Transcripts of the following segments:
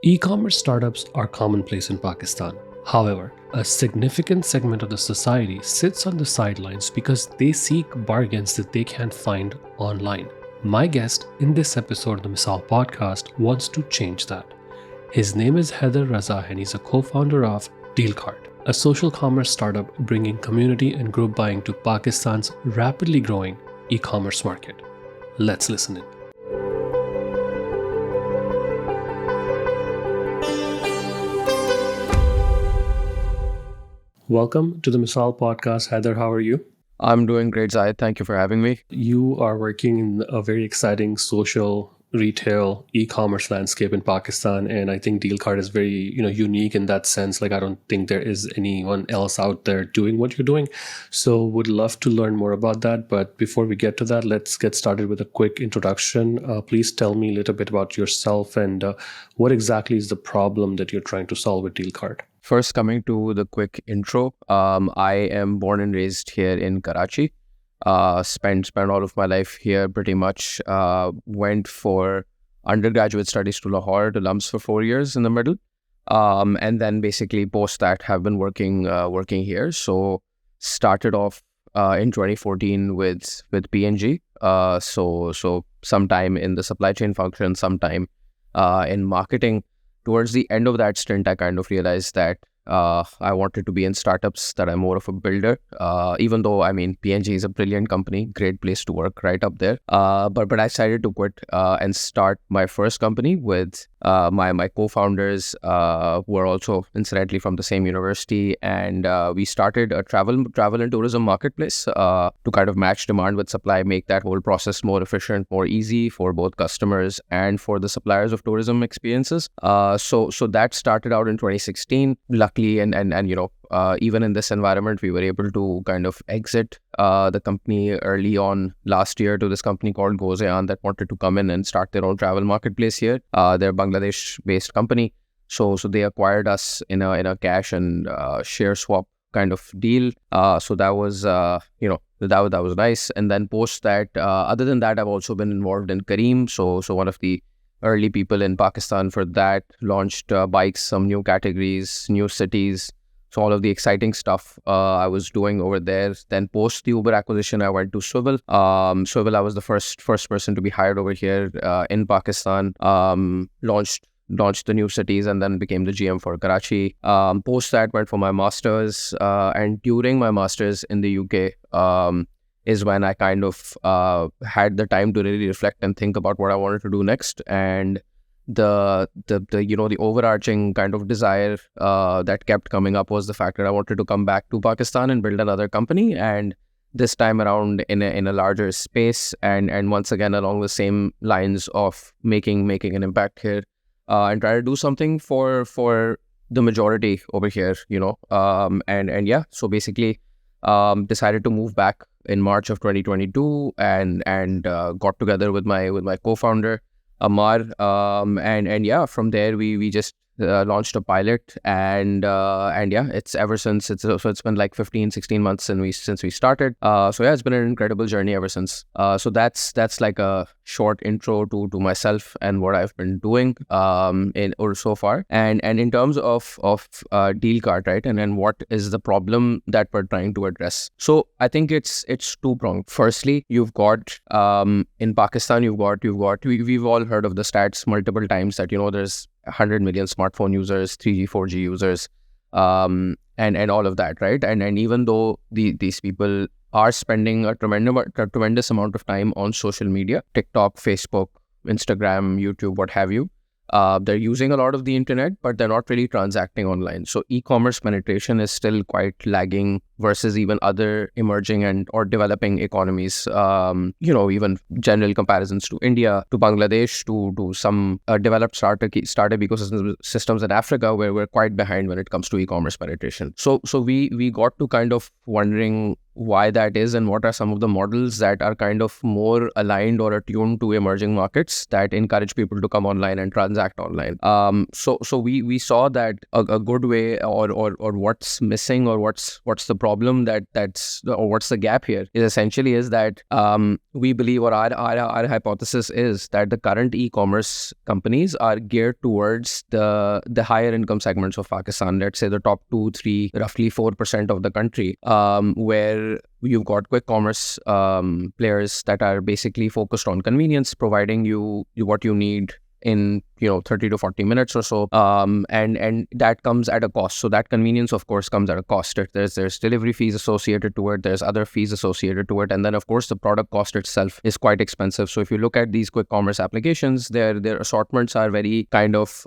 E-commerce startups are commonplace in Pakistan. However, a significant segment of the society sits on the sidelines because they seek bargains that they can't find online. My guest in this episode of the Misaal podcast wants to change that. His name is Haider Raza and he's a co-founder of DealCart, a social commerce startup bringing community and group buying to Pakistan's rapidly growing e-commerce market. Let's listen in. Welcome to the Misaal podcast. Haider, how are you? I'm doing great, Zayed. Thank you for having me. You are working in a very exciting social retail e-commerce landscape in Pakistan, and I think DealCart is very unique in that sense. Like, I don't think there is anyone else out there doing what you're doing. So would love to learn more about that. But before we get to that, let's get started with a quick introduction. Please tell me a little bit about yourself and what exactly is the problem that you're trying to solve with DealCart. First, coming to the quick intro, I am born and raised here in Karachi. Spent all of my life here pretty much. Went for undergraduate studies to Lahore, to LUMS for 4 years in the middle. And then basically post that have been working here. So started off in 2014 with P&G. So sometime in the supply chain function, sometime in marketing. Towards the end of that stint, I kind of realized that I wanted to be in startups, that I'm more of a builder, even though, P&G is a brilliant company, great place to work, right up there. But I decided to quit and start my first company with my co-founders, who are also incidentally from the same university. And we started a travel and tourism marketplace to kind of match demand with supply, make that whole process more efficient, more easy for both customers and for the suppliers of tourism experiences. So that started out in 2016. Luckily, and even in this environment, we were able to kind of exit the company early on last year to this company called Gozean that wanted to come in and start their own travel marketplace here. They're a Bangladesh-based company, so they acquired us in a cash and share swap kind of deal. So that was that was nice. And then post that, other than that, I've also been involved in Careem. So one of the early people in Pakistan for that, launched bikes, some new categories, new cities. So all of the exciting stuff I was doing over there. Then post the Uber acquisition, I went to Swivel. Swivel, I was the first person to be hired over here in Pakistan. Launched the new cities and then became the GM for Karachi. Post that, went for my master's. And during my master's in the UK, is when I kind of had the time to really reflect and think about what I wanted to do next. And the overarching kind of desire that kept coming up was the fact that I wanted to come back to Pakistan and build another company, and this time around in a larger space, and once again along the same lines of making an impact here, and try to do something for the majority over here, so basically decided to move back in March of 2022 and got together with my co-founder Amar, and from there we just launched a pilot, and it's ever since. It's been like 15-16 months since we started. It's been an incredible journey ever since. So that's like a short intro to myself and what I've been doing so far. And in terms of DealCart, right, and then what is the problem that we're trying to address. So I think it's two-pronged. Firstly, you've got in Pakistan, we've all heard of the stats multiple times that there's 100 million smartphone users, 3G, 4G users, and all of that, right? And even though these people are spending a tremendous amount of time on social media, TikTok, Facebook, Instagram, YouTube, what have you, they're using a lot of the internet, but they're not really transacting online. So e-commerce penetration is still quite lagging versus even other emerging or developing economies. Even general comparisons to India, to Bangladesh, to some developed startup ecosystems in Africa, where we're quite behind when it comes to e-commerce penetration. So we got to kind of wondering why that is and what are some of the models that are kind of more aligned or attuned to emerging markets that encourage people to come online and transact online. So we saw that a good way or what's missing or what's the problem or what's the gap here is essentially is that we believe, or our hypothesis is that the current e-commerce companies are geared towards the higher income segments of Pakistan. Let's say the top 2, 3, roughly 4% of the country, where you've got quick commerce players that are basically focused on convenience, providing you what you need in 30 to 40 minutes or so, and that comes at a cost. So that convenience, of course, comes at a cost. There's delivery fees associated to it, there's other fees associated to it, and then of course the product cost itself is quite expensive. So if you look at these quick commerce applications, their assortments are very kind of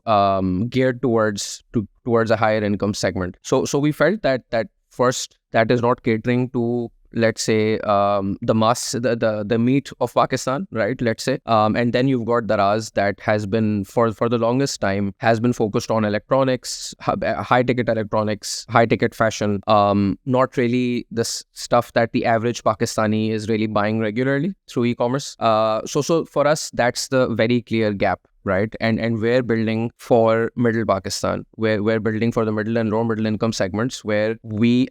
geared towards a higher income segment. So we felt that first, that is not catering to, let's say, the meat of Pakistan, right? Let's say, and then you've got Daraz that has been for the longest time has been focused on electronics, high ticket electronics, high ticket fashion, not really the stuff that the average Pakistani is really buying regularly through e-commerce. So for us, that's the very clear gap. Right. And we're building for middle Pakistan, where we're building for the middle and low middle income segments, where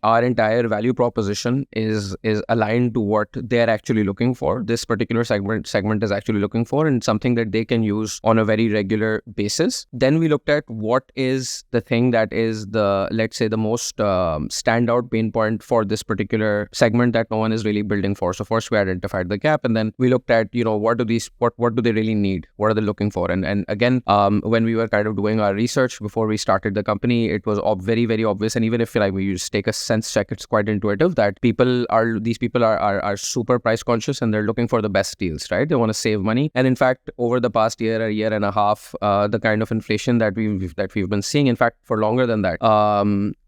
our entire value proposition is aligned to what they're actually looking for. This particular segment is actually looking for, and something that they can use on a very regular basis. Then we looked at what is the thing that is let's say the most standout pain point for this particular segment that no one is really building for. So first we identified the gap, and then we looked at, what do they really need? What are they looking for? And again, when we were kind of doing our research before we started the company, it was very, very obvious. And even if we just take a sense check, it's quite intuitive that these people are super price conscious, and they're looking for the best deals, right? They want to save money. And in fact, over the past year and a half, the kind of inflation that we've been seeing, in fact, for longer than that,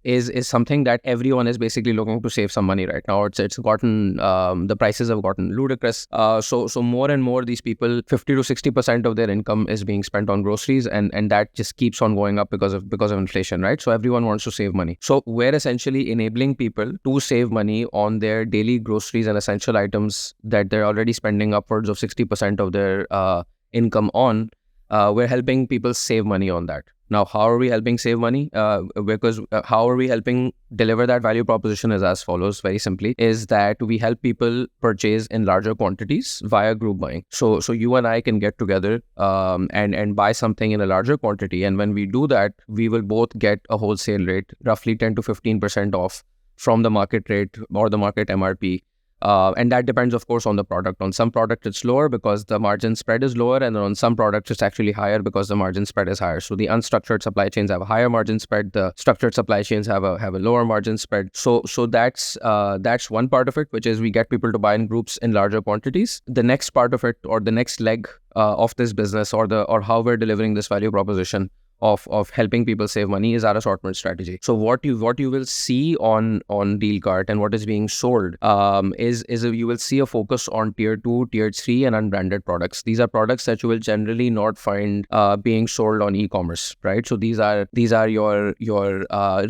is something that everyone is basically looking to save some money right now. It's gotten, the prices have gotten ludicrous. So more and more, these people, 50 to 60% of their income is being spent on groceries, and that just keeps on going up because of inflation, right? So everyone wants to save money. So we're essentially enabling people to save money on their daily groceries and essential items that they're already spending upwards of 60% of their income on. We're helping people save money on that. Now, how are we helping save money? Because how are we helping deliver that value proposition is as follows, very simply, is that we help people purchase in larger quantities via group buying. So you and I can get together and buy something in a larger quantity. And when we do that, we will both get a wholesale rate, roughly 10 to 15% off from the market rate or the market MRP. And that depends, of course, on the product. On some products, it's lower because the margin spread is lower, and on some products, it's actually higher because the margin spread is higher. So the unstructured supply chains have a higher margin spread. The structured supply chains have a lower margin spread. So that's one part of it, which is we get people to buy in groups in larger quantities. The next part of it, or the next leg of this business, or how we're delivering this value proposition of helping people save money, is our assortment strategy. So what you will see on DealCart and what is being sold is you will see a focus on tier 2, tier 3 and unbranded products. These are products that you will generally not find being sold on e-commerce, right? So these are your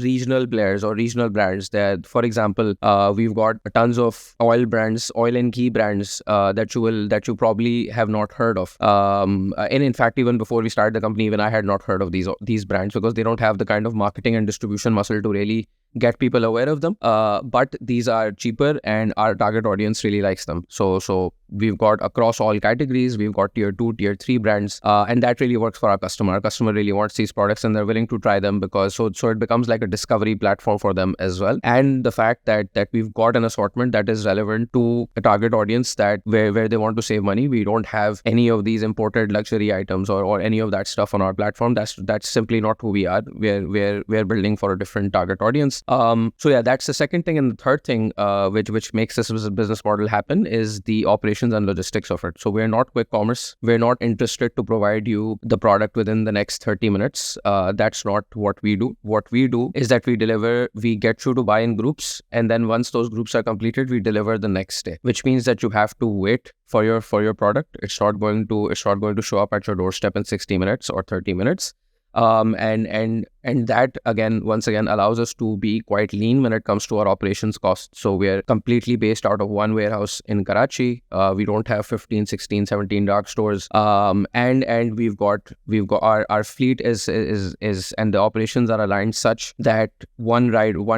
regional players or regional brands. That, for example, we've got tons of oil and ghee brands that you probably have not heard of. And in fact, even before we started the company, even I had not heard of these brands, because they don't have the kind of marketing and distribution muscle to really get people aware of them. But these are cheaper, and our target audience really likes them. So we've got across all categories, we've got tier 2, tier 3 brands, and that really works for our customer. Our customer really wants these products, and they're willing to try them because so it becomes like a discovery platform for them as well. And the fact that we've got an assortment that is relevant to a target audience that where they want to save money. We don't have any of these imported luxury items or any of that stuff on our platform. That's simply not who we are. We're building for a different target audience. So yeah, that's the second thing. And the third thing, which makes this business model happen, is the operations and logistics of it. So we're not quick commerce. We're not interested to provide you the product within the next 30 minutes. That's not what we do. What we do is that we get you to buy in groups, and then once those groups are completed, we deliver the next day, which means that you have to wait for your product. It's not going to show up at your doorstep in 60 minutes or 30 minutes. And that once again allows us to be quite lean when it comes to our operations costs. So we are completely based out of one warehouse in Karachi. We don't have 15, 16, 17 dark stores. And we've got our fleet is and the operations are aligned such that one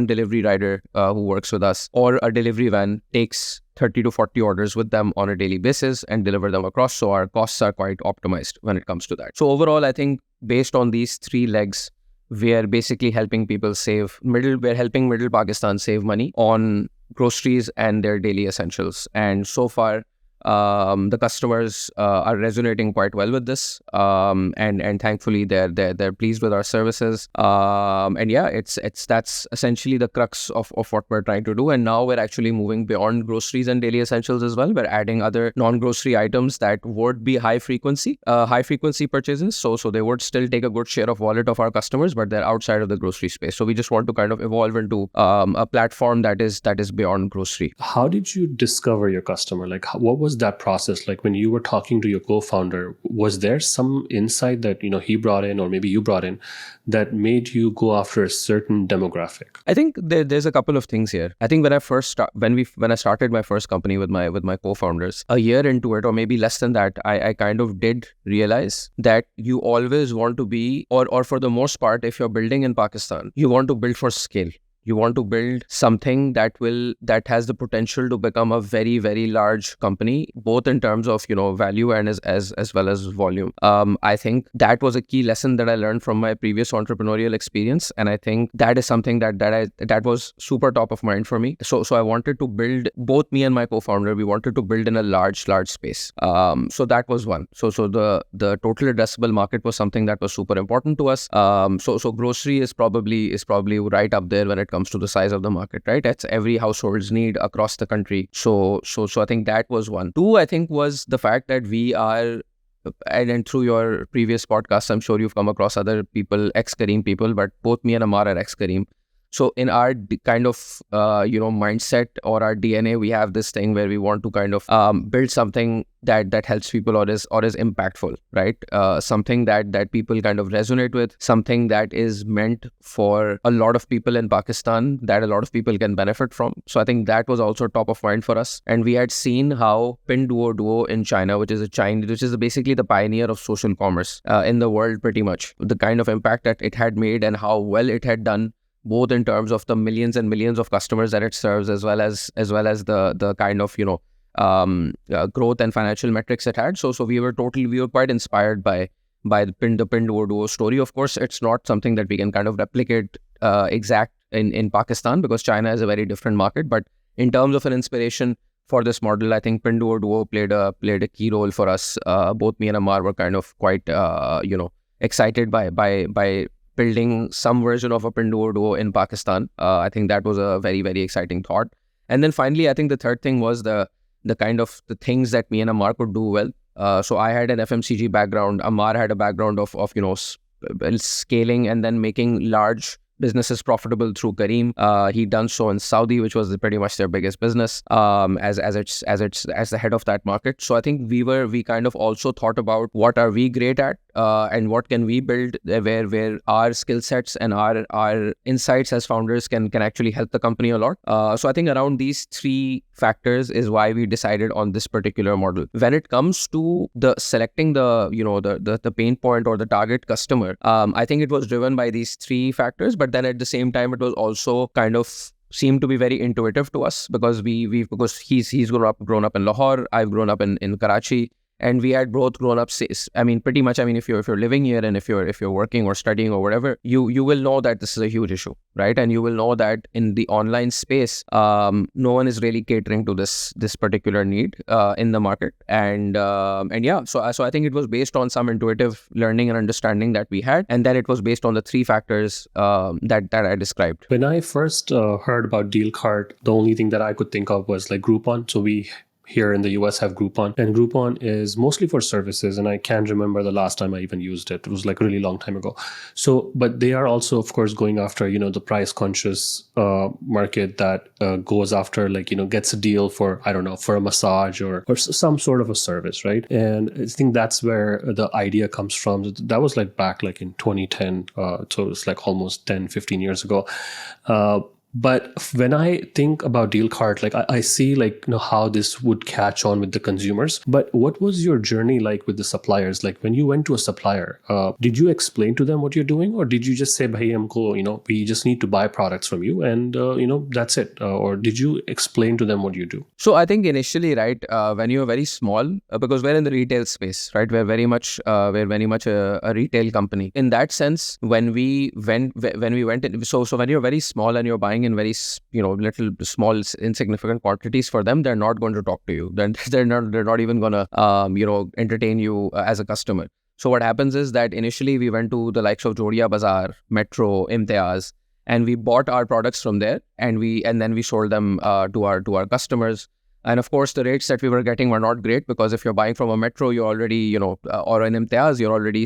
delivery rider who works with us or a delivery van takes 30 to 40 orders with them on a daily basis and deliver them across. So our costs are quite optimized when it comes to that. So overall, I think based on these three legs, we are basically helping people we're helping middle Pakistan save money on groceries and their daily essentials. And so far, the customers are resonating quite well with this, and thankfully they're pleased with our services. And yeah, that's essentially the crux of what we're trying to do. And now we're actually moving beyond groceries and daily essentials as well. We're adding other non-grocery items that would be high frequency purchases. So they would still take a good share of wallet of our customers, but they're outside of the grocery space. So we just want to kind of evolve into a platform that is beyond grocery. How did you discover your customer? Like, what was that process like when you were talking to your co-founder? Was there some insight that he brought in, or maybe you brought in, that made you go after a certain demographic? I think there's a couple of things here. I think when I started my first company with my co-founders, a year into it or maybe less than that, I kind of did realize that you always want to be, or for the most part, if you're building in Pakistan, you want to build for scale. You want to build something that has the potential to become a very, very large company, both in terms of value and as well as volume. I think that was a key lesson that I learned from my previous entrepreneurial experience, and I think that is something that was super top of mind for me. So I wanted to build, both me and my co-founder, we wanted to build in a large space. So that was one. So the total addressable market was something that was super important to us. So grocery is probably right up there when it comes to the size of the market, right? That's every household's need across the country. So I think that was one. Two, I think, was the fact that we are, and through your previous podcast, I'm sure you've come across other people, ex-Careem people, but both me and Amar are ex-Careem. So in our kind of, mindset or our DNA, we have this thing where we want to kind of build something that helps people or is impactful, right? Something that people kind of resonate with, something that is meant for a lot of people in Pakistan, that a lot of people can benefit from. So I think that was also top of mind for us. And we had seen how Pinduoduo in China, which is basically the pioneer of social commerce in the world, pretty much, the kind of impact that it had made and how well it had done, both in terms of the millions and millions of customers that it serves, as well as the kind of growth and financial metrics it had. So we were quite inspired by the Pinduoduo story. Of course, it's not something that we can kind of replicate exact in Pakistan, because China is a very different market. But in terms of an inspiration for this model, I think Pinduoduo played a key role for us. Both me and Amar were kind of quite excited by building some version of a Pinduoduo in Pakistan. I think that was a very, very exciting thought. And then finally, I think the third thing was the kind of the things that me and Amar could do well. So I had an FMCG background. Amar had a background of scaling and then making large businesses profitable through Careem. He'd done so in Saudi, which was pretty much their biggest business, as the head of that market. So I think we kind of also thought about what are we great at, and what can we build where our skill sets and our insights as founders can actually help the company a lot. So I think around these three factors is why we decided on this particular model. When it comes to selecting the pain point or the target customer, I think it was driven by these three factors, but then at the same time, it was also kind of seemed to be very intuitive to us, because because he's grown up in Lahore, I've grown up in Karachi. And we had both grown up, pretty much, if you're living here and if you're working or studying or whatever, you will know that this is a huge issue, right? And you will know that in the online space, no one is really catering to this particular need in the market. And yeah, so I think it was based on some intuitive learning and understanding that we had, and then it was based on the three factors that I described. When I first heard about DealCart, the only thing that I could think of was like Groupon. So we here in the US have Groupon, and Groupon is mostly for services, and I can't remember the last time I even used it. It was like a really long time ago. So, but they are also, of course, going after, the price conscious market that goes after, like, gets a deal for, I don't know, for a massage or some sort of a service, right? And I think that's where the idea comes from. That was like back like in 2010. So it's like almost 10, 15 years ago. But when I think about DealCart, like I see like how this would catch on with the consumers. But what was your journey like with the suppliers? Like when you went to a supplier, did you explain to them what you're doing, or did you just say, "Bhai, humko, we just need to buy products from you, and that's it"? Or did you explain to them what you do? So I think initially, right, when you're very small, because we're in the retail space, right, we're very much a retail company. In that sense, when we went in, so when you're very small and you're buying in very little small insignificant quantities, for them they're not going to talk to you. Then they're not even gonna entertain you as a customer. So what happens is that initially we went to the likes of Jodia Bazaar, Metro, Imtiaz, and we bought our products from there, and then we sold them to our customers. And of course, the rates that we were getting were not great, because if you're buying from a Metro, you're already, or an Imtiaz, you're already,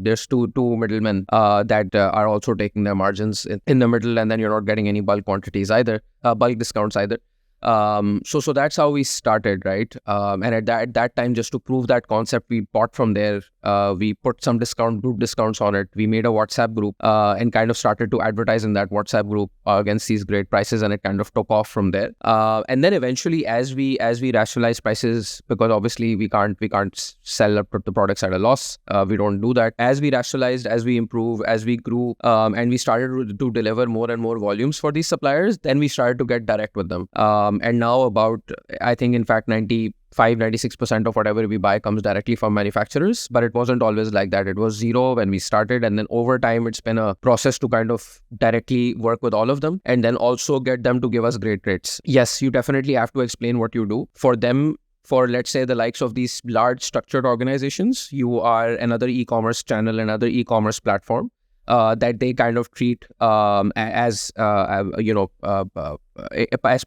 there's two middlemen that are also taking their margins in the middle, and then you're not getting any bulk quantities either, bulk discounts either. So that's how we started, right? And at that time, just to prove that concept, we bought from there. We put some group discounts on it. We made a WhatsApp group and kind of started to advertise in that WhatsApp group against these great prices, and it kind of took off from there. And then eventually, as we rationalize prices, because obviously we can't sell the products at a loss. We don't do that. As we rationalized, as we improved, as we grew, and we started to deliver more and more volumes for these suppliers, then we started to get direct with them. And now I think in fact 96% of whatever we buy comes directly from manufacturers, but it wasn't always like that. It was zero when we started, and then over time it's been a process to kind of directly work with all of them, and then also get them to give us great rates. Yes, you definitely have to explain what you do. For them, for let's say the likes of these large structured organizations, you are another e-commerce channel, another e-commerce platform that they kind of treat as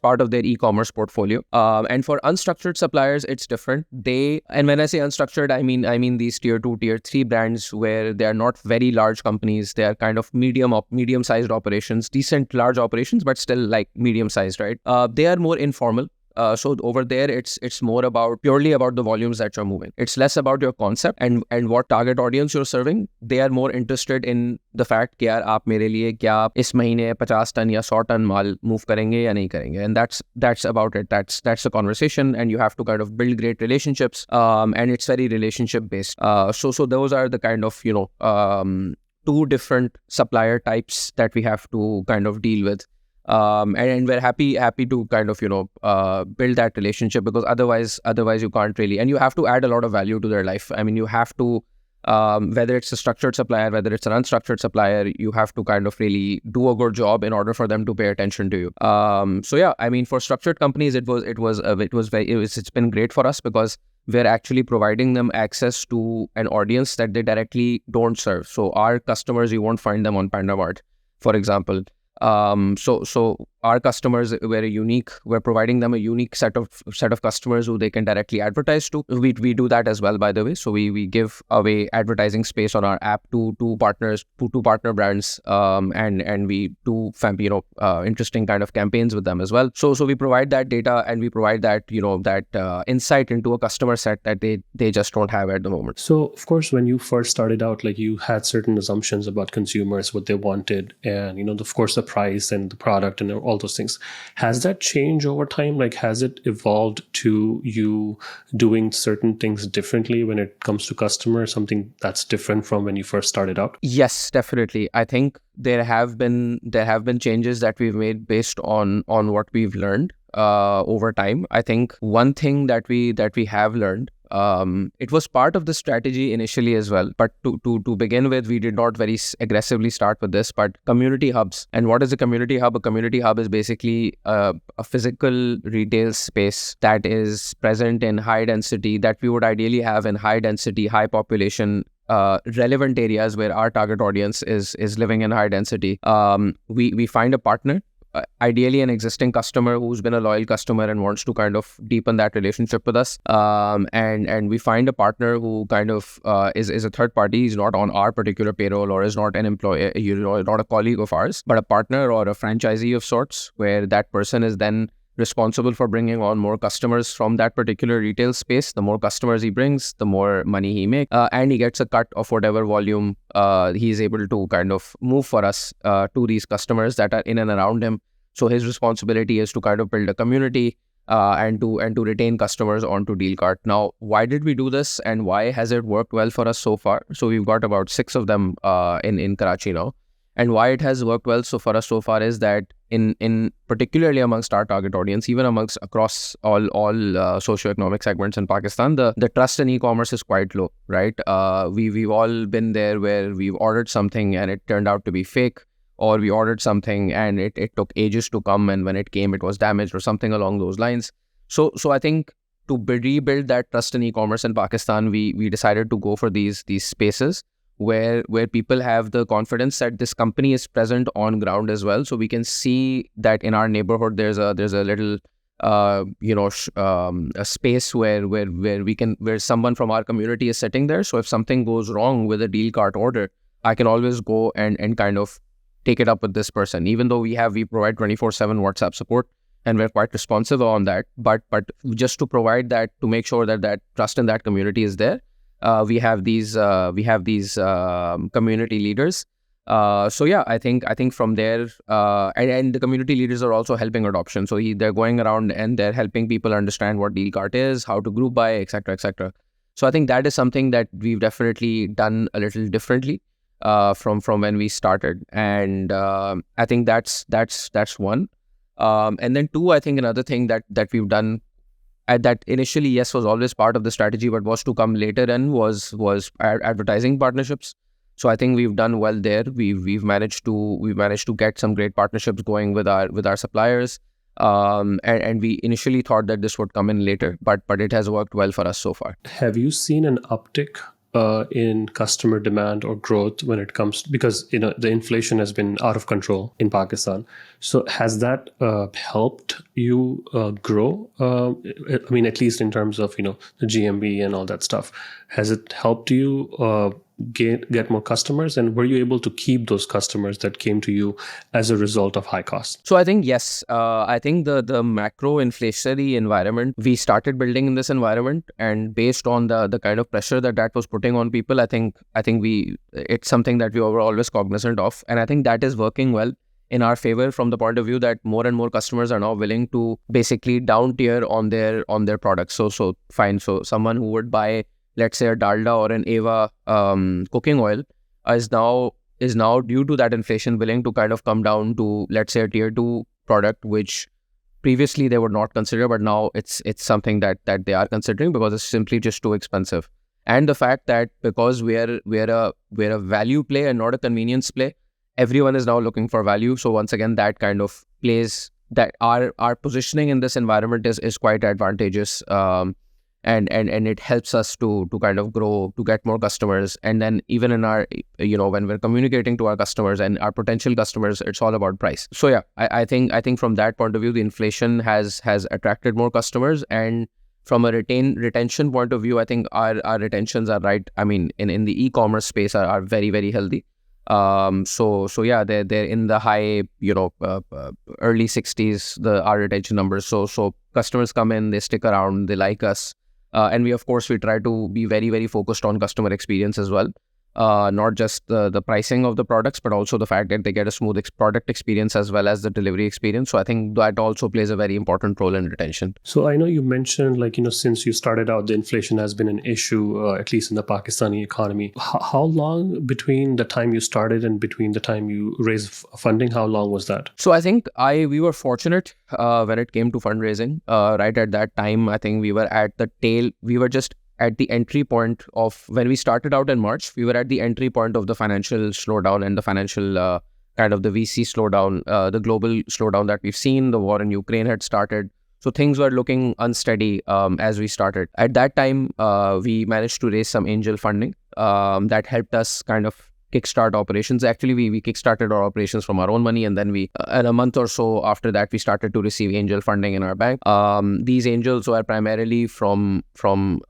part of their e-commerce portfolio. And for unstructured suppliers, it's different. And when I say unstructured, I mean these tier 2, tier 3 brands where they are not very large companies. They are kind of medium-sized operations, decent large operations, but still like medium-sized, right? They are more informal. So over there, it's more purely about the volumes that you're moving. It's less about your concept and what target audience you're serving. They are more interested in the fact कि यार आप मेरे लिए क्या आप इस महीने 50 ton या 100 टन माल move करेंगे या नहीं करेंगे. And that's about it. That's the conversation, and you have to kind of build great relationships. And it's very relationship based. So those are the kind of two different supplier types that we have to kind of deal with. And we're happy to kind of build that relationship, because otherwise you can't really, and you have to add a lot of value to their life. I mean, you have to whether it's a structured supplier, whether it's an unstructured supplier, you have to kind of really do a good job in order for them to pay attention to you. So yeah, I mean, for structured companies, it's been great for us, because we're actually providing them access to an audience that they directly don't serve. So our customers, you won't find them on PandaMart, for example. So our customers we're providing them a unique set of customers who they can directly advertise to. We do that as well, by the way. So we give away advertising space on our app to two partner brands, and we do interesting kind of campaigns with them as well. So we provide that data, and we provide that insight into a customer set that they just don't have at the moment. So of course, when you first started out, like, you had certain assumptions about consumers, what they wanted, and of course the price and the product and all those things. Has that changed over time? Like, has it evolved to you doing certain things differently when it comes to customers, something that's different from when you first started out? Yes, definitely. I think there have been changes that we've made based on what we've learned over time. I think one thing that we have learned, it was part of the strategy initially as well, but to begin with, we did not very aggressively start with this, but community hubs. And what is a community hub? A community hub is basically a physical retail space that is present in high density, that we would ideally have in high density, high population, relevant areas where our target audience is living in high density. We find a partner ideally an existing customer who's been a loyal customer and wants to kind of deepen that relationship with us. And we find a partner who kind of is a third party. He's not on our particular payroll or is not an employee, not a colleague of ours, but a partner or a franchisee of sorts, where that person is then responsible for bringing on more customers from that particular retail space. The more customers he brings, the more money he makes, and he gets a cut of whatever volume he's able to kind of move for us to these customers that are in and around him. So his responsibility is to kind of build a community and to retain customers onto DealCart. Now, why did we do this, and why has it worked well for us so far? So we've got about 6 of them in Karachi now. And why it has worked well for us so far is that in particularly amongst our target audience, even amongst across all socioeconomic segments in Pakistan, the trust in e-commerce is quite low, right? We've all been there where we've ordered something and it turned out to be fake, or we ordered something and it took ages to come, and when it came, it was damaged or something along those lines. So I think to rebuild that trust in e-commerce in Pakistan, we decided to go for these spaces where people have the confidence that this company is present on ground as well. So we can see that in our neighborhood there's a little a space where someone from our community is sitting there. So if something goes wrong with a DealCart order, I can always go and kind of take it up with this person, even though we provide 24/7 WhatsApp support and we're quite responsive on that. But just to provide that, to make sure that trust in that community is there, we have these community leaders. So yeah, I think from there, and the community leaders are also helping adoption. So they're going around and they're helping people understand what DealCart is, how to group buy, etc., etc. So I think that is something that we've definitely done a little differently from when we started, and I think that's one. And then 2, I think another thing that we've done, that initially, yes, was always part of the strategy, but was to come later and was advertising partnerships. So I think we've done well there. We've managed to get some great partnerships going with our suppliers. And we initially thought that this would come in later, but it has worked well for us so far. Have you seen an uptick in customer demand or growth when it comes, because the inflation has been out of control in Pakistan? So has that helped you grow? I mean, at least in terms of the GMV and all that stuff. Has it helped you get more customers, and were you able to keep those customers that came to you as a result of high costs? So I think yes, I think the macro inflationary environment, we started building in this environment, and based on the kind of pressure that was putting on people, I think it's something that we were always cognizant of, and I think that is working well in our favor from the point of view that more and more customers are now willing to basically down tier on their products. So fine, so someone who would buy, let's say, a Dalda or an Ava cooking oil is now due to that inflation willing to kind of come down to, let's say, a tier 2 product, which previously they would not consider, but now it's something that they are considering because it's simply just too expensive. And the fact that because we're a value play and not a convenience play, everyone is now looking for value. So once again, that kind of plays that our positioning in this environment is quite advantageous. And it helps us to kind of grow, to get more customers. And then even in our, when we're communicating to our customers and our potential customers, it's all about price. So yeah, I think from that point of view, the inflation has attracted more customers. And from a retention point of view, I think our retentions are right. I mean, in the e-commerce space are very, very healthy. So yeah, they're in the high, early 60s, our retention numbers. So customers come in, they stick around, they like us. And we try to be very, very focused on customer experience as well. Not just the pricing of the products, but also the fact that they get a smooth product experience as well as the delivery experience. So I think that also plays a very important role in retention. So I know you mentioned, since you started out, the inflation has been an issue, at least in the Pakistani economy. How long between the time you started and between the time you raised funding, how long was that? So I think we were fortunate when it came to fundraising. Right at that time, I think we were just at the entry point of, when we started out in March, we were at the entry point of the financial slowdown and the financial kind of the VC slowdown, the global slowdown that we've seen. The war in Ukraine had started. So things were looking unsteady as we started. At that time, we managed to raise some angel funding that helped us kind of kickstart operations. Actually, we kickstarted our operations from our own money, and then we, in a month or so after that, we started to receive angel funding in our bank. These angels were primarily from Pakistan,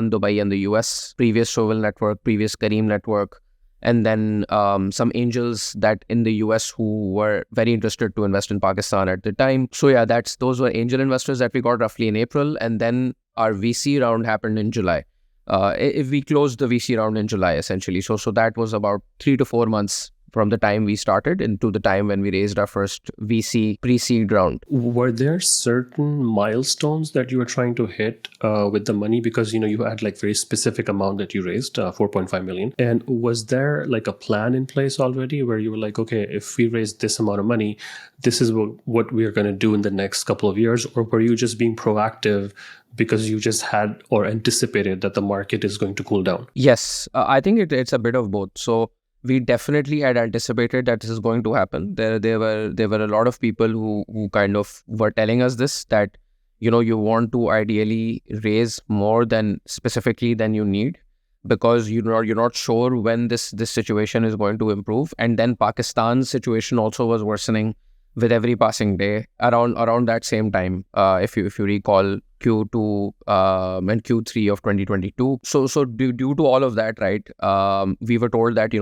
Dubai, and the US. Previous Sovel network, previous Kareem network, and then some angels that in the US who were very interested to invest in Pakistan at the time. So yeah, those were angel investors that we got roughly in April, and then our VC round happened in July. If we closed the VC round in July, essentially. So that was about 3 to 4 months from the time we started into the time when we raised our first VC pre-seed round. Were there certain milestones that you were trying to hit with the money? Because, you had like very specific amount that you raised, 4.5 million. And was there like a plan in place already where you were like, okay, if we raise this amount of money, this is what we're going to do in the next couple of years? Or were you just being proactive because you just had or anticipated that the market is going to cool down? Yes, I think it's a bit of both. So we definitely had anticipated that this is going to happen. There were a lot of people who kind of were telling us this, that you want to ideally raise more than specifically than you need, because you're not sure when this situation is going to improve. And then Pakistan's situation also was worsening with every passing day around that same time, if you recall Q2 and Q3 of 2022. So due to all of that, right, we were told that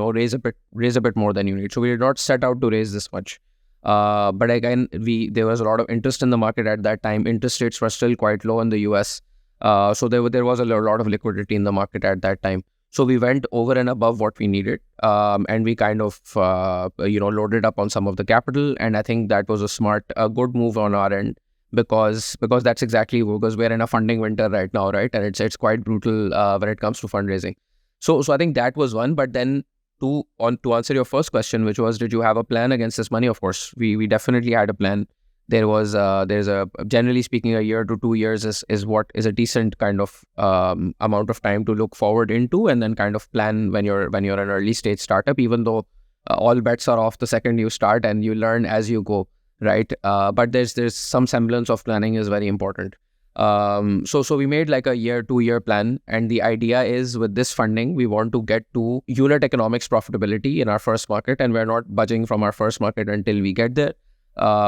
raise a bit more than you need. So we did not set out to raise this much, but again, there was a lot of interest in the market at that time. Interest rates were still quite low in the US, so there was a lot of liquidity in the market at that time. So we went over and above what we needed, and we kind of loaded up on some of the capital, and I think that was a good move on our end, because that's exactly, because we're in a funding winter right now, right, and it's quite brutal when it comes to fundraising. So I think that was one. But then to answer your first question, which was, did you have a plan against this money? Of course, we definitely had a plan. There's a, generally speaking, a year to 2 years is what is a decent kind of amount of time to look forward into, and then kind of plan when you're an early stage startup, even though all bets are off the second you start and you learn as you go, right? But there's some semblance of planning is very important. So we made like a 2-year plan, and the idea is, with this funding, we want to get to unit economics profitability in our first market, and we're not budging from our first market until we get there.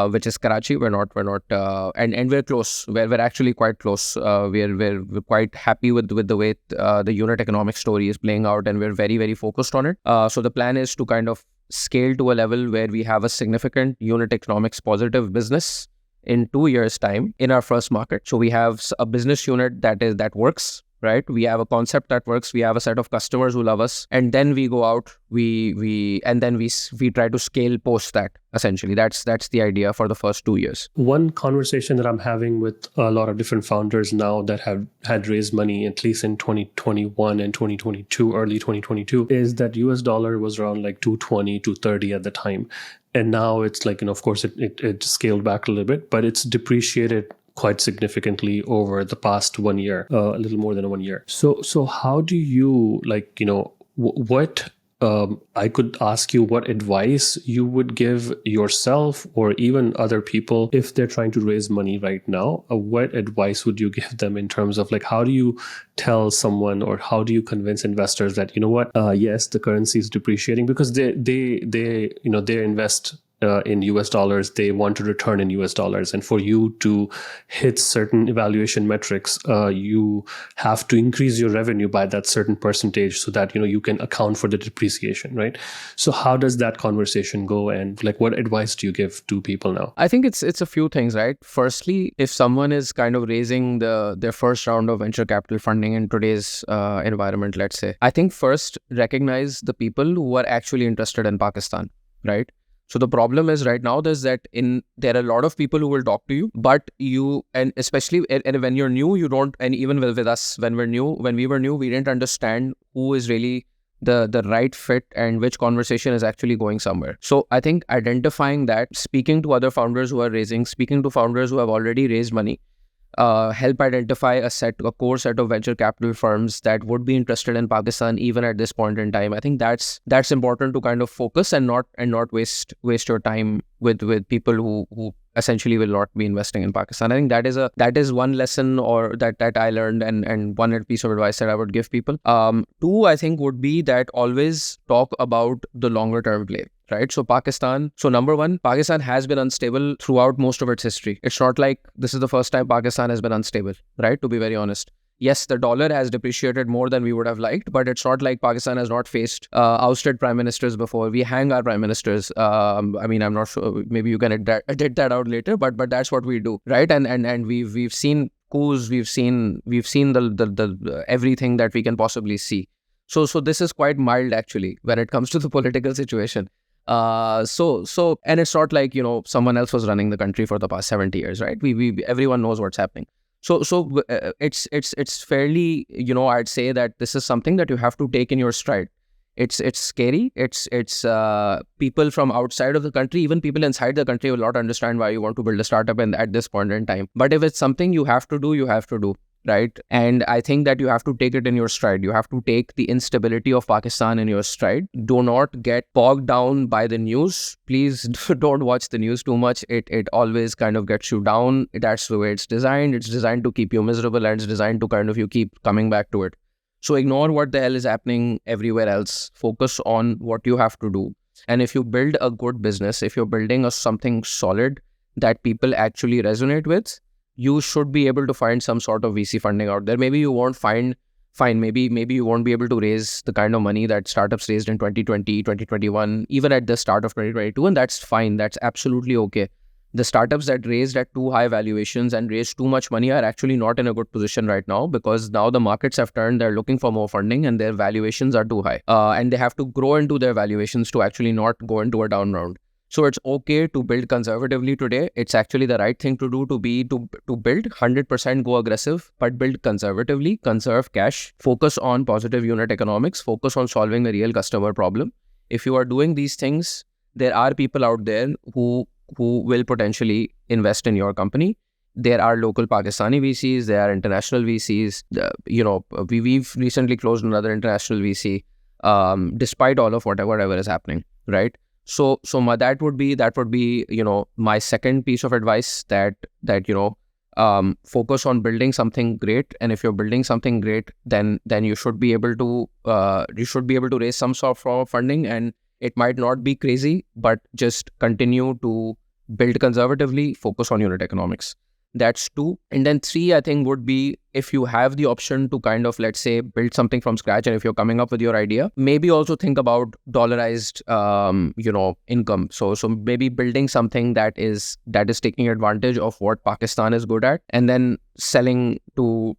Which is Karachi. We're not, and we're close. We're actually quite close. We're quite happy with the way the unit economic story is playing out, and we're very, very focused on it. So the plan is to kind of scale to a level where we have a significant unit economics positive business in 2 years' time in our first market. So we have a business unit that works. Right, we have a concept that works. We have a set of customers who love us, and then we go out. We try to scale post that. Essentially, that's the idea for the first 2 years. One conversation that I'm having with a lot of different founders now that have had raised money, at least in 2021 and 2022, early 2022, is that US dollar was around like 220, 230 at the time, and now it's like, of course, it scaled back a little bit, but it's depreciated quite significantly over the past 1 year, a little more than 1 year. So how do you, what I could ask you what advice you would give yourself or even other people if they're trying to raise money right now? What advice would you give them in terms of like, how do you tell someone, or how do you convince investors that, yes, the currency is depreciating, because they invest in US dollars, they want to return in US dollars. And for you to hit certain evaluation metrics, you have to increase your revenue by that certain percentage so that, you can account for the depreciation, right? So how does that conversation go? And like, what advice do you give to people now? I think it's a few things, right? Firstly, if someone is kind of raising their first round of venture capital funding in today's environment, let's say, I think first recognize the people who are actually interested in Pakistan, right? So the problem is right now is that there are a lot of people who will talk to you, but and especially and when you're new, you don't, and even with us, when we were new, we didn't understand who is really the right fit and which conversation is actually going somewhere. So I think identifying that, speaking to other founders who are raising, speaking to founders who have already raised money, help identify a core set of venture capital firms that would be interested in Pakistan even at this point in time. I think that's important to kind of focus and not waste your time with people who essentially will not be investing in Pakistan. I think that is one lesson or that I learned, and one piece of advice that I would give people. Two, I think, would be that always talk about the longer term play. Right. So Pakistan. So number one, Pakistan has been unstable throughout most of its history. It's not like this is the first time Pakistan has been unstable. Right. To be very honest. Yes, the dollar has depreciated more than we would have liked, but it's not like Pakistan has not faced ousted prime ministers before. We hang our prime ministers. I mean, I'm not sure. Maybe you can edit that out later, but that's what we do, right? And we've seen coups. We've seen the everything that we can possibly see. So this is quite mild actually when it comes to the political situation. And it's not like, someone else was running the country for the past 70 years, right? We everyone knows what's happening. So it's fairly, I'd say that this is something that you have to take in your stride. It's scary. It's people from outside of the country, even people inside the country will not understand why you want to build a startup at this point in time. But if it's something you have to do, you have to do. Right. And I think that you have to take it in your stride. You have to take the instability of Pakistan in your stride. Do not get bogged down by the news. Please don't watch the news too much. It always kind of gets you down. That's the way it's designed. It's designed to keep you miserable, and it's designed to kind of you keep coming back to it. So ignore what the hell is happening everywhere else. Focus on what you have to do. And if you build a good business, if you're building something solid that people actually resonate with, you should be able to find some sort of VC funding out there. Maybe you won't find, fine, maybe you won't be able to raise the kind of money that startups raised in 2020, 2021, even at the start of 2022, and that's fine. That's absolutely okay. The startups that raised at too high valuations and raised too much money are actually not in a good position right now, because now the markets have turned, they're looking for more funding and their valuations are too high. And they have to grow into their valuations to actually not go into a down round. So it's okay to build conservatively today. It's actually the right thing to do to build 100%, go aggressive, but build conservatively, conserve cash, focus on positive unit economics, focus on solving a real customer problem. If you are doing these things, there are people out there who will potentially invest in your company. There are local Pakistani VCs, there are international VCs. We've recently closed another international VC, despite all of whatever is happening, right? So that would be my second piece of advice, that focus on building something great. And if you're building something great, then you should be able to raise some sort of funding, and it might not be crazy, but just continue to build conservatively, focus on unit economics. That's two. And then three, I think, would be, if you have the option to kind of, let's say, build something from scratch, and if you're coming up with your idea, maybe also think about dollarized, income. So maybe building something that is taking advantage of what Pakistan is good at, and then selling to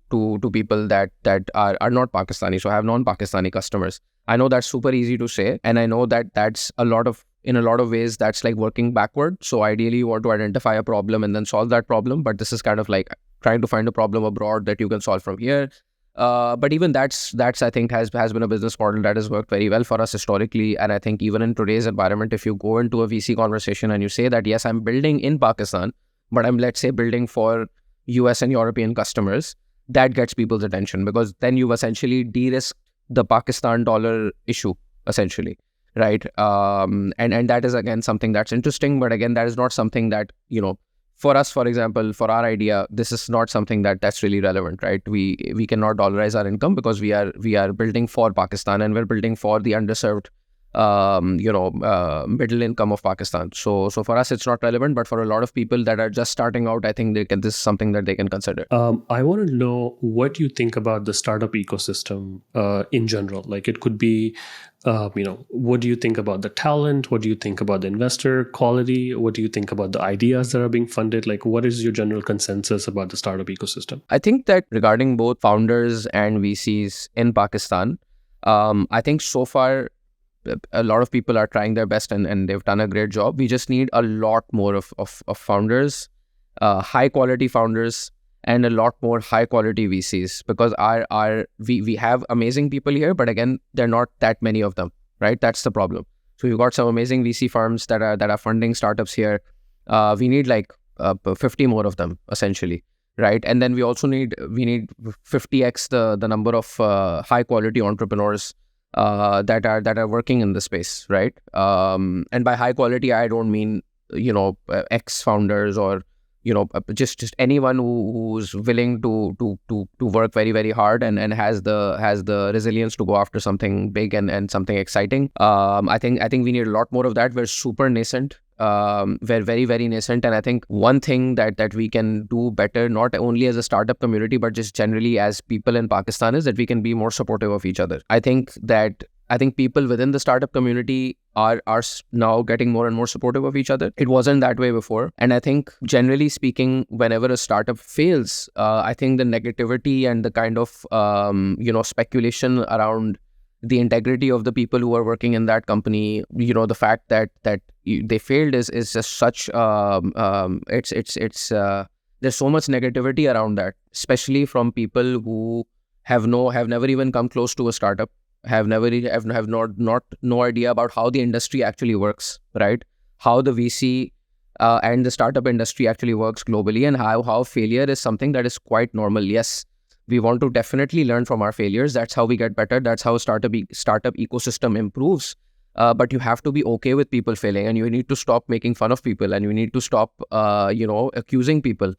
people that are not Pakistani, so have non-Pakistani customers. I know that's super easy to say, and I know that that's in a lot of ways, that's like working backward. So ideally, you want to identify a problem and then solve that problem. But this is kind of like trying to find a problem abroad that you can solve from here. But even that's I think has been a business model that has worked very well for us historically. And I think even in today's environment, if you go into a VC conversation and you say that, yes, I'm building in Pakistan, but I'm, let's say, building for US and European customers, that gets people's attention, because then you've essentially de-risked the Pakistan dollar issue, essentially. Right. And that is, again, something that's interesting. But again, that is not something that, for us, for example, for our idea, this is not something that's really relevant, right? We cannot dollarize our income, because we are building for Pakistan, and we're building for the underserved, middle income of Pakistan. So for us, it's not relevant. But for a lot of people that are just starting out, I think this is something that they can consider. I want to know what you think about the startup ecosystem in general. Like, it could be, what do you think about the talent? What do you think about the investor quality? What do you think about the ideas that are being funded? Like, what is your general consensus about the startup ecosystem? I think that regarding both founders and VCs in Pakistan, I think so far, a lot of people are trying their best, and they've done a great job. We just need a lot more of founders, high quality founders, and a lot more high quality VCs, because we have amazing people here, but again, there are not that many of them, right? That's the problem. So you've got some amazing VC firms that are funding startups here. We need like 50 more of them, essentially, right? And then we need 50x the number of high quality entrepreneurs that are working in the space, right? And by high quality, I don't mean ex-founders or just anyone who's willing to work very, very hard and has the resilience to go after something big and something exciting. I think we need a lot more of that. We're super nascent. We're very, very nascent, and I think one thing that we can do better, not only as a startup community but just generally as people in Pakistan, is that we can be more supportive of each other. I think people within the startup community are now getting more and more supportive of each other. It wasn't that way before. And I think generally speaking, whenever a startup fails, I think the negativity and the kind of, speculation around the integrity of the people who are working in that company, the fact that they failed is just such, there's so much negativity around that, especially from people who have never even come close to a startup, have no idea about how the industry actually works, right? How the VC and the startup industry actually works globally, and how failure is something that is quite normal. Yes, we want to definitely learn from our failures. That's how we get better. That's how startup ecosystem improves. But you have to be okay with people failing, and you need to stop making fun of people, and you need to stop, accusing people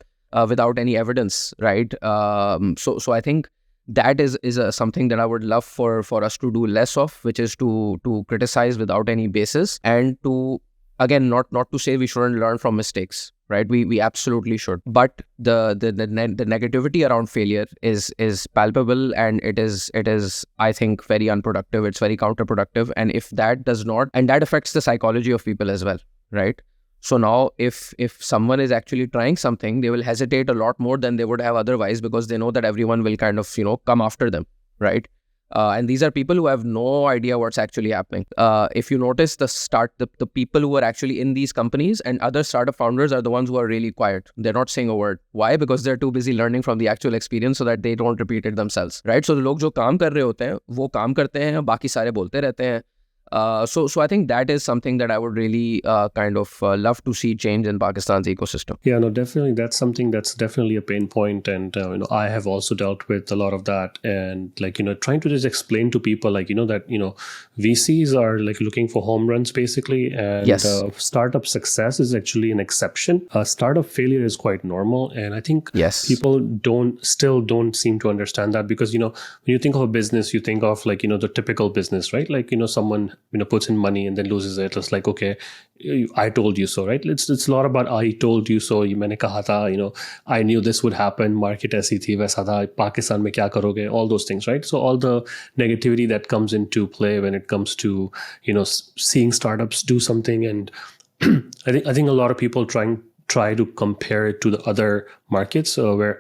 without any evidence, right? So I think that is something that I would love for us to do less of, which is to criticize without any basis, and to, again, not to say we shouldn't learn from mistakes, right? We absolutely should. But the negativity around failure is palpable, and it is I think very unproductive. It's very counterproductive, and if that does not, and that affects the psychology of people as well, right? So now if someone is actually trying something, they will hesitate a lot more than they would have otherwise, because they know that everyone will kind of, come after them, right? And these are people who have no idea what's actually happening. If you notice the people who are actually in these companies and other startup founders are the ones who are really quiet. They're not saying a word. Why? Because they're too busy learning from the actual experience so that they don't repeat it themselves, right? So the लोग जो काम कर रहे होते हैं, वो काम करते हैं, बाकी सारे बोलते रहते हैं. So I think that is something that I would really kind of love to see change in Pakistan's ecosystem. Yeah, no, definitely. That's something that's definitely a pain point. And, I have also dealt with a lot of that. And trying to just explain to people, that, VCs are like looking for home runs basically. And Yes. Startup success is actually an exception. Startup failure is quite normal. And I think Yes. people still don't seem to understand that, because, when you think of a business, you think of the typical business, right? Like, someone, puts in money and then loses it. It's like, okay, I told you so, right? It's a lot about I told you so. मैंने कहा था, I knew this would happen. Market ऐसी थी, वैसा था. Pakistan में क्या करोगे? All those things, right? So all the negativity that comes into play when it comes to seeing startups do something, and I think a lot of people try to compare it to the other markets, where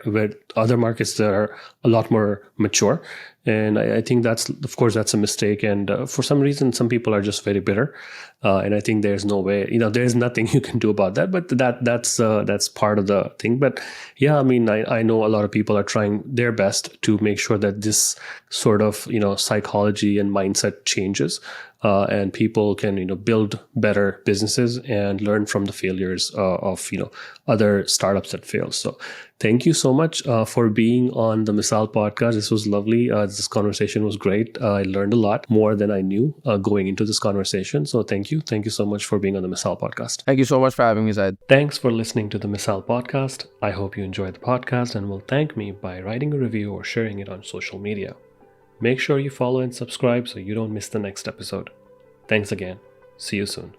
other markets that are a lot more mature. And I think that's a mistake. And for some reason, some people are just very bitter. And I think there's no way, there's nothing you can do about that. But that's part of the thing. But yeah, I mean, I know a lot of people are trying their best to make sure that this sort of, psychology and mindset changes. And people can, build better businesses and learn from the failures of, other startups that fail. So thank you so much for being on the Misaal podcast. This was lovely. This conversation was great. I learned a lot more than I knew going into this conversation. So thank you. Thank you so much for being on the Misaal podcast. Thank you so much for having me, Zaid. Thanks for listening to the Misaal podcast. I hope you enjoyed the podcast and will thank me by writing a review or sharing it on social media. Make sure you follow and subscribe so you don't miss the next episode. Thanks again. See you soon.